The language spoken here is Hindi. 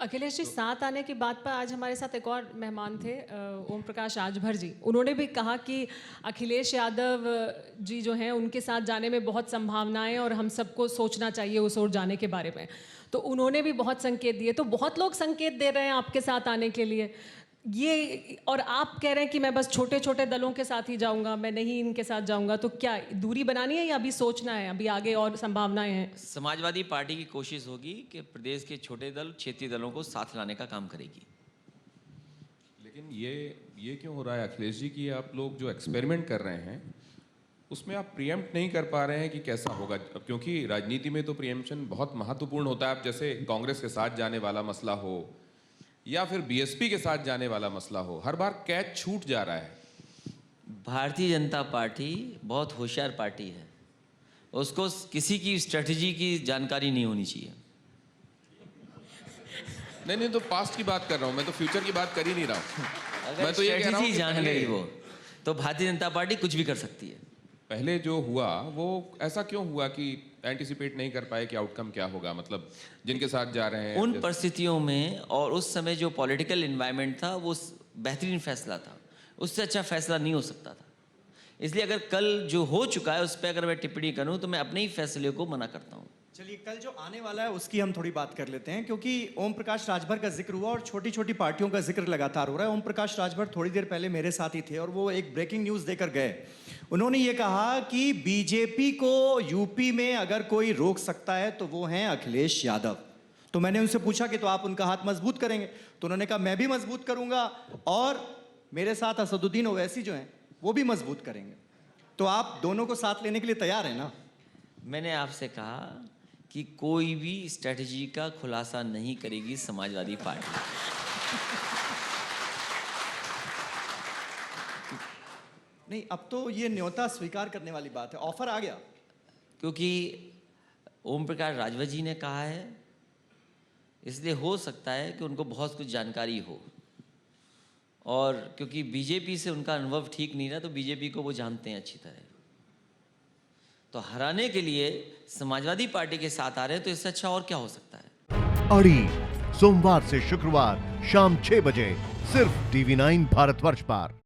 अखिलेश जी, साथ आने की बात पर आज हमारे साथ एक और मेहमान थे, ओम प्रकाश राजभर जी। उन्होंने भी कहा कि अखिलेश यादव जी जो हैं उनके साथ जाने में बहुत संभावनाएं और हम सबको सोचना चाहिए उस ओर जाने के बारे में। तो उन्होंने भी बहुत संकेत दिए, तो बहुत लोग संकेत दे रहे हैं आपके साथ आने के लिए ये, और आप कह रहे हैं कि मैं बस छोटे छोटे दलों के साथ ही जाऊंगा, मैं नहीं इनके साथ जाऊंगा। तो क्या दूरी बनानी है या अभी सोचना है, अभी आगे और संभावनाएं हैं? समाजवादी पार्टी की कोशिश होगी कि प्रदेश के छोटे दल क्षेत्रीय दलों को साथ लाने का काम करेगी। लेकिन ये क्यों हो रहा है अखिलेश जी कि आप लोग जो एक्सपेरिमेंट कर रहे हैं उसमें आप प्रीएम्प्ट नहीं कर पा रहे हैं कि कैसा होगा? अब क्योंकि राजनीति में तो प्रीएम्प्शन बहुत महत्वपूर्ण होता है। अब जैसे कांग्रेस के साथ जाने वाला मसला हो या फिर बीएसपी के साथ जाने वाला मसला हो, हर बार कैच छूट जा रहा है। भारतीय जनता पार्टी बहुत होशियार पार्टी है, उसको किसी की स्ट्रेटजी की जानकारी नहीं होनी चाहिए। नहीं, तो पास्ट की बात कर रहा हूं मैं, तो फ्यूचर की बात कर ही नहीं रहा हूं। अगर मैं तो ये कह रहा हूं स्ट्रेटजी कि जान गई वो, तो भारतीय जनता पार्टी कुछ भी कर सकती है। पहले जो हुआ वो ऐसा क्यों हुआ कि एंटिसिपेट नहीं कर पाए कि आउटकम क्या होगा? मतलब जिनके साथ जा रहे हैं उन परिस्थितियों में और उस समय जो पॉलिटिकल एनवायरनमेंट था वो बेहतरीन फैसला था, उससे अच्छा फैसला नहीं हो सकता था। इसलिए अगर कल जो हो चुका है उस पर अगर मैं टिप्पणी करूं तो मैं अपने ही फैसले को मना करता हूं। चलिए, कल जो आने वाला है उसकी हम थोड़ी बात कर लेते हैं, क्योंकि ओम प्रकाश राजभर का जिक्र हुआ और छोटी छोटी पार्टियों का जिक्र लगातार हो रहा है। ओम प्रकाश राजभर थोड़ी देर पहले मेरे साथ ही थे और वो एक ब्रेकिंग न्यूज़ देकर गए। उन्होंने ये कहा कि बीजेपी को यूपी में अगर कोई रोक सकता है तो वो हैं अखिलेश यादव। तो मैंने उनसे पूछा कि तो आप उनका हाथ मजबूत करेंगे? तो उन्होंने कहा मैं भी मजबूत करूंगा और मेरे साथ असदुद्दीन ओवैसी जो हैं वो भी मजबूत करेंगे। तो आप दोनों को साथ लेने के लिए तैयार हैं ना? मैंने आपसे कहा कि कोई भी स्ट्रेटजी का खुलासा नहीं करेगी समाजवादी पार्टी। नहीं, अब तो ये न्योता स्वीकार करने वाली बात है, ऑफर आ गया। क्योंकि ओम प्रकाश राजभर जी ने कहा है, इसलिए हो सकता है कि उनको बहुत कुछ जानकारी हो, और क्योंकि बीजेपी से उनका अनुभव ठीक नहीं रहा तो बीजेपी को वो जानते हैं अच्छी तरह। तो हराने के लिए समाजवादी पार्टी के साथ आ रहे हैं, तो इससे अच्छा और क्या हो सकता है? अड़ी सोमवार से शुक्रवार शाम 6 बजे सिर्फ TV9 भारतवर्ष पर।